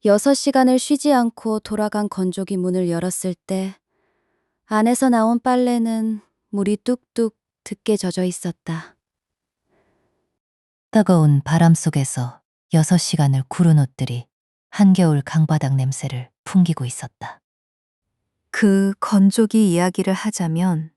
6시간을 쉬지 않고 돌아간 건조기 문을 열었을 때 안에서 나온 빨래는 물이 뚝뚝 듣게 젖어 있었다. 뜨거운 바람 속에서 6시간을 구른 옷들이 한겨울 강바닥 냄새를 풍기고 있었다. 그 건조기 이야기를 하자면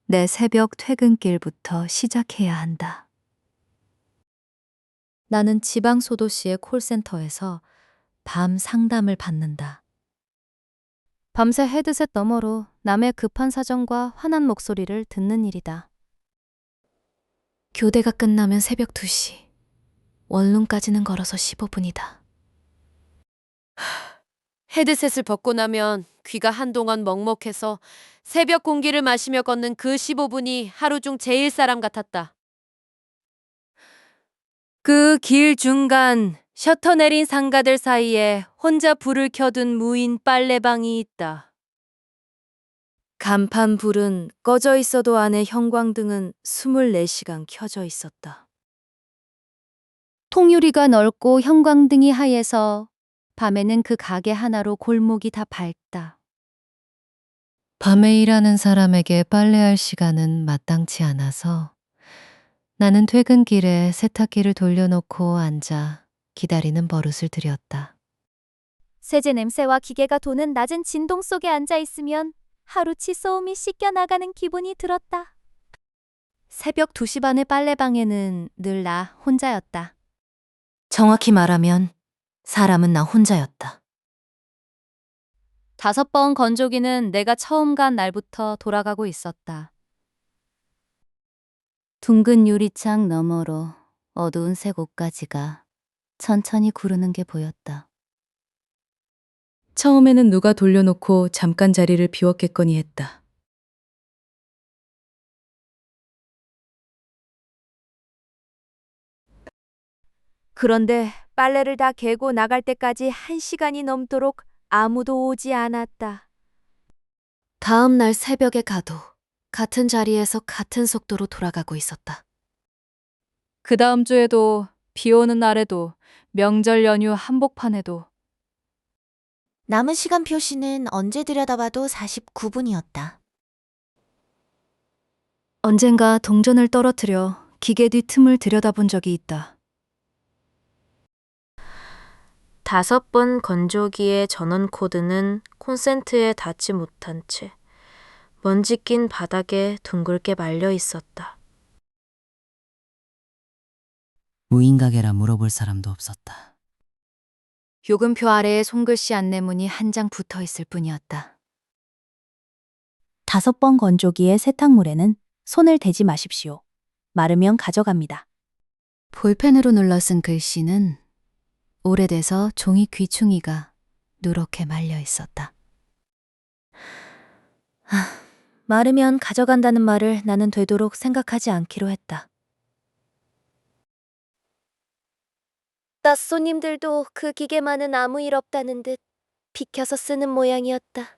내 새벽 퇴근길부터 시작해야 한다. 나는 지방소도시의 콜센터에서 밤 상담을 받는다. 밤새 헤드셋 너머로 남의 급한 사정과 화난 목소리를 듣는 일이다. 교대가 끝나면 새벽 2시. 원룸까지는 걸어서 15분이다. 헤드셋을 벗고 나면 귀가 한동안 먹먹해서 새벽 공기를 마시며 걷는 그 15분이 하루 중 제일 사람 같았다. 그 길 중간 셔터 내린 상가들 사이에 혼자 불을 켜둔 무인 빨래방이 있다. 간판 불은 꺼져 있어도 안에 형광등은 24시간 켜져 있었다. 통유리가 넓고 형광등이 하얘서 밤에는 그 가게 하나로 골목이 다 밝다. 밤에 일하는 사람에게 빨래할 시간은 마땅치 않아서 나는 퇴근길에 세탁기를 돌려놓고 앉아 기다리는 버릇을 들였다. 세제 냄새와 기계가 도는 낮은 진동 속에 앉아 있으면 하루 치소음이 씻겨 나가는 기분이 들었다. 새벽 2시 반의 빨래방에는 늘 나 혼자였다. 정확히 말하면 사람은 나 혼자였다. 5번 건조기는 내가 처음 간 날부터 돌아가고 있었다. 둥근 유리창 너머로 어두운 색 옷가지가 천천히 구르는 게 보였다. 처음에는 누가 돌려놓고 잠깐 자리를 비웠겠거니 했다. 그런데 빨래를 다 개고 나갈 때까지 1시간이 넘도록 아무도 오지 않았다. 다음 날 새벽에 가도 같은 자리에서 같은 속도로 돌아가고 있었다. 그 다음 주에도 비 오는 날에도 명절 연휴 한복판에도 남은 시간 표시는 언제 들여다봐도 49분이었다. 언젠가 동전을 떨어뜨려 기계 뒤 틈을 들여다본 적이 있다. 5번 건조기의 전원 코드는 콘센트에 닿지 못한 채 먼지 낀 바닥에 둥글게 말려 있었다. 무인가게라 물어볼 사람도 없었다. 요금표 아래에 손글씨 안내문이 한 장 붙어 있을 뿐이었다. 5번 건조기의 세탁물에는 손을 대지 마십시오. 마르면 가져갑니다. 볼펜으로 눌러 쓴 글씨는 오래돼서 종이 귀퉁이가 누렇게 말려 있었다. 마르면 가져간다는 말을 나는 되도록 생각하지 않기로 했다. 낯 손님들도 그 기계만은 아무 일 없다는 듯 비켜서 쓰는 모양이었다.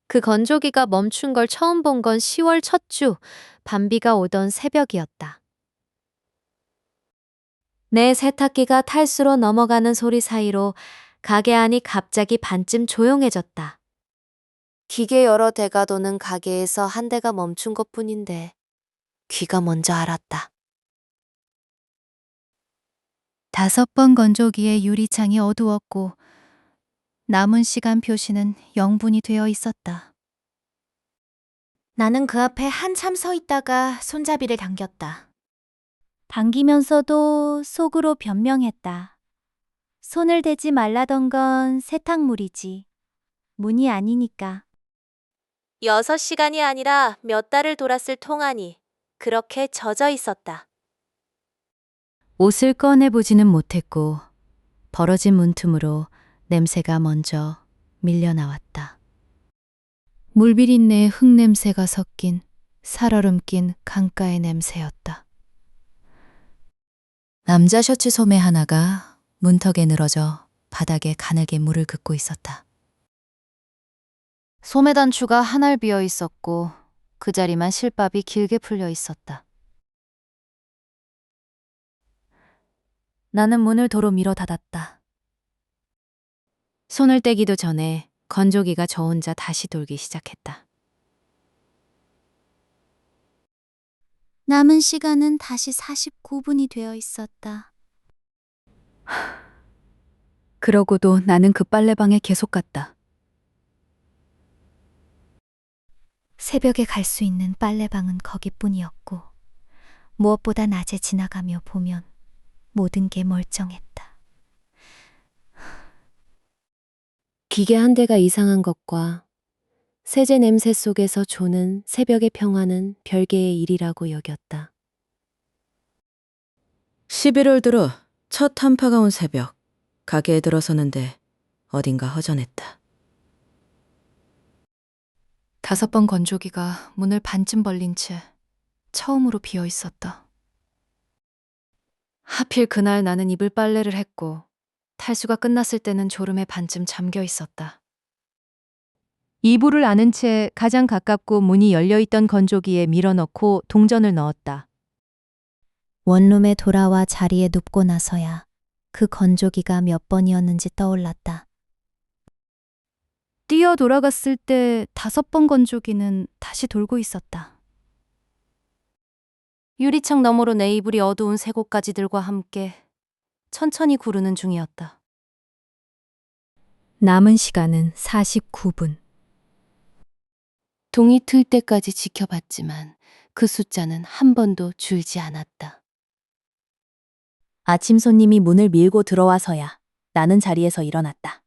그 건조기가 멈춘 걸 처음 본 건 10월 첫 주, 밤비가 오던 새벽이었다. 내 세탁기가 탈수로 넘어가는 소리 사이로 가게 안이 갑자기 반쯤 조용해졌다. 기계 여러 대가 도는 가게에서 한 대가 멈춘 것뿐인데 귀가 먼저 알았다. 5번 건조기의 유리창이 어두웠고 남은 시간 표시는 0분이 되어 있었다. 나는 그 앞에 한참 서 있다가 손잡이를 당겼다. 당기면서도 속으로 변명했다. 손을 대지 말라던 건 세탁물이지. 문이 아니니까. 6시간이 아니라 몇 달을 돌았을 통하니 그렇게 젖어 있었다. 옷을 꺼내보지는 못했고 벌어진 문틈으로 냄새가 먼저 밀려나왔다. 물비린내에 흙냄새가 섞인 살얼음 낀 강가의 냄새였다. 남자 셔츠 소매 하나가 문턱에 늘어져 바닥에 가늘게 물을 긋고 있었다. 소매 단추가 한 알 비어 있었고 그 자리만 실밥이 길게 풀려 있었다. 나는 문을 도로 밀어 닫았다. 손을 떼기도 전에 건조기가 저 혼자 다시 돌기 시작했다. 남은 시간은 다시 49분이 되어 있었다. 그러고도 나는 그 빨래방에 계속 갔다. 새벽에 갈 수 있는 빨래방은 거기뿐이었고 무엇보다 낮에 지나가며 보면 모든 게 멀쩡했다. 기계 한 대가 이상한 것과 세제 냄새 속에서 조는 새벽의 평화는 별개의 일이라고 여겼다. 11월 들어 첫 한파가 온 새벽, 가게에 들어서는데 어딘가 허전했다. 5번 건조기가 문을 반쯤 벌린 채 처음으로 비어 있었다. 하필 그날 나는 이불 빨래를 했고 탈수가 끝났을 때는 졸음에 반쯤 잠겨 있었다. 이불을 안은 채 가장 가깝고 문이 열려있던 건조기에 밀어넣고 동전을 넣었다. 원룸에 돌아와 자리에 눕고 나서야 그 건조기가 몇 번이었는지 떠올랐다. 뛰어 돌아갔을 때 5번 건조기는 다시 돌고 있었다. 유리창 너머로 내 이불이 어두운 쇠고까지들과 함께 천천히 구르는 중이었다. 남은 시간은 49분. 동이 틀 때까지 지켜봤지만 그 숫자는 한 번도 줄지 않았다. 아침 손님이 문을 밀고 들어와서야 나는 자리에서 일어났다.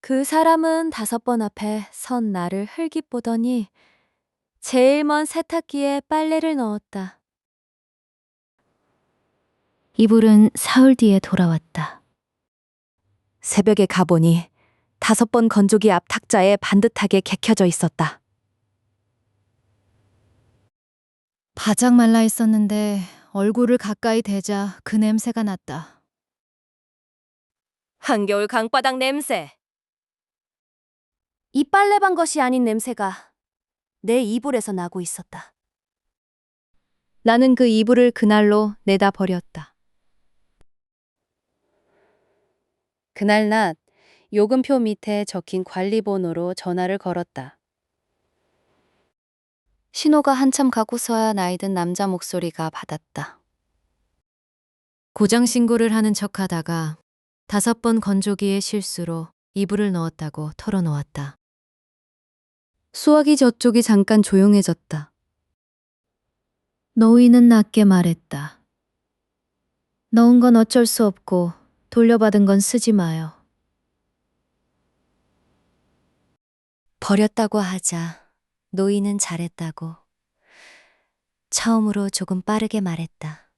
그 사람은 5번 앞에 선 나를 흘깃 보더니 제일 먼 세탁기에 빨래를 넣었다. 이불은 사흘 뒤에 돌아왔다. 새벽에 가보니 5번 건조기 앞 탁자에 반듯하게 개켜져 있었다. 바짝 말라 있었는데 얼굴을 가까이 대자 그 냄새가 났다. 한겨울 강바닥 냄새. 이 빨래방 것이 아닌 냄새가 내 이불에서 나고 있었다. 나는 그 이불을 그날로 내다 버렸다. 그날 낮 요금표 밑에 적힌 관리번호로 전화를 걸었다. 신호가 한참 가고서야 나이든 남자 목소리가 받았다. 고장 신고를 하는 척하다가 5번 건조기에 실수로 이불을 넣었다고 털어놓았다. 수화기 저쪽이 잠깐 조용해졌다. 노인은 낮게 말했다. 넣은 건 어쩔 수 없고 돌려받은 건 쓰지 마요. 버렸다고 하자 노인은 잘했다고 처음으로 조금 빠르게 말했다.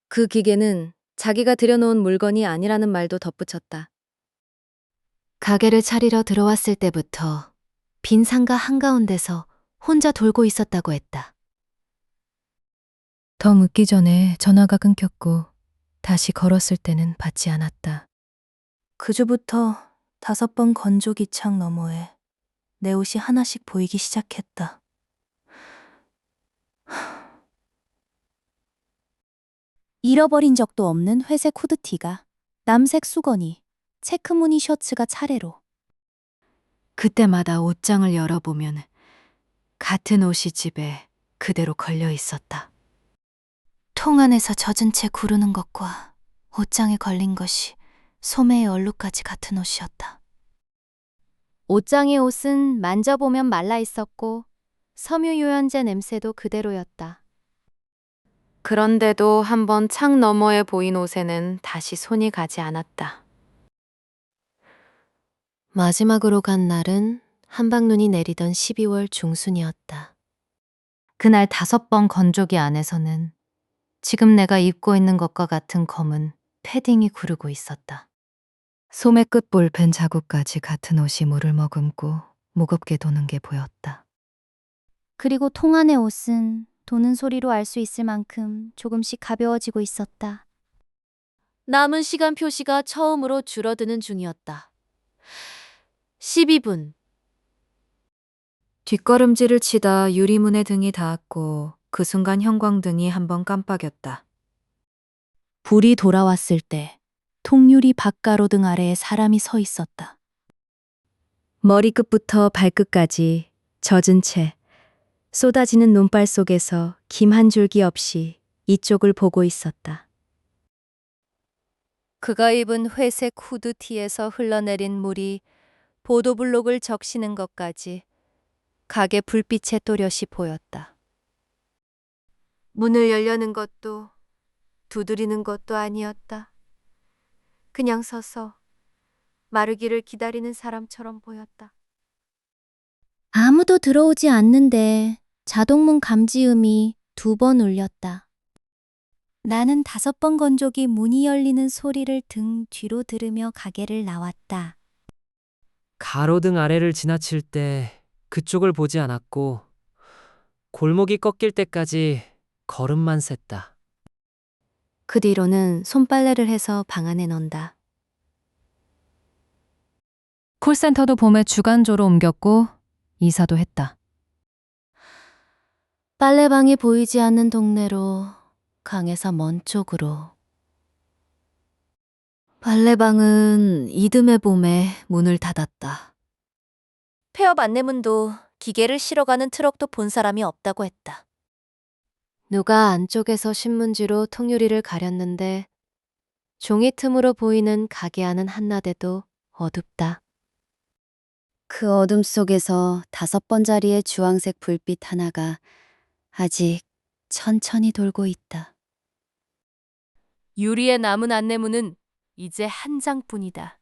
그 기계는 자기가 들여놓은 물건이 아니라는 말도 덧붙였다. 가게를 차리러 들어왔을 때부터 빈 상가 한가운데서 혼자 돌고 있었다고 했다. 더 묻기 전에 전화가 끊겼고 다시 걸었을 때는 받지 않았다. 그 주부터 5번 건조기 창 너머에 내 옷이 하나씩 보이기 시작했다. 잃어버린 적도 없는 회색 후드티가, 남색 수건이, 체크무늬 셔츠가 차례로. 그때마다 옷장을 열어보면 같은 옷이 집에 그대로 걸려 있었다. 통 안에서 젖은 채 구르는 것과 옷장에 걸린 것이 소매의 얼룩까지 같은 옷이었다. 옷장의 옷은 만져보면 말라 있었고 섬유유연제 냄새도 그대로였다. 그런데도 한번 창 너머에 보인 옷에는 다시 손이 가지 않았다. 마지막으로 간 날은 한방눈이 내리던 12월 중순이었다. 그날 5번 건조기 안에서는 지금 내가 입고 있는 것과 같은 검은 패딩이 구르고 있었다. 소매 끝 볼펜 자국까지 같은 옷이 물을 머금고 무겁게 도는 게 보였다. 그리고 통 안의 옷은 도는 소리로 알 수 있을 만큼 조금씩 가벼워지고 있었다. 남은 시간 표시가 처음으로 줄어드는 중이었다. 12분. 뒷걸음질을 치다 유리문에 등이 닿았고 그 순간 형광등이 한번 깜빡였다. 불이 돌아왔을 때 통유리 밭가로등 아래에 사람이 서 있었다. 머리끝부터 발끝까지 젖은 채 쏟아지는 눈발 속에서 김 한 줄기 없이 이쪽을 보고 있었다. 그가 입은 회색 후드티에서 흘러내린 물이 보도블록을 적시는 것까지 가게 불빛에 또렷이 보였다. 문을 열려는 것도 두드리는 것도 아니었다. 그냥 서서 마르기를 기다리는 사람처럼 보였다. 아무도 들어오지 않는데 자동문 감지음이 2번 울렸다. 나는 5번 건조기 문이 열리는 소리를 등 뒤로 들으며 가게를 나왔다. 가로등 아래를 지나칠 때 그쪽을 보지 않았고 골목이 꺾일 때까지 걸음만 셌다. 그 뒤로는 손빨래를 해서 방 안에 넣는다. 콜센터도 봄에 주간조로 옮겼고 이사도 했다. 빨래방이 보이지 않는 동네로 강에서 먼 쪽으로. 빨래방은 이듬해 봄에 문을 닫았다. 폐업 안내문도 기계를 실어가는 트럭도 본 사람이 없다고 했다. 누가 안쪽에서 신문지로 통유리를 가렸는데 종이 틈으로 보이는 가게 안은 한낮에도 어둡다. 그 어둠 속에서 5번짜리의 주황색 불빛 하나가 아직 천천히 돌고 있다. 유리에 남은 안내문은 이제 한 장뿐이다.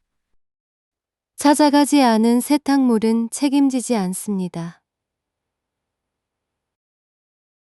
찾아가지 않은 세탁물은 책임지지 않습니다.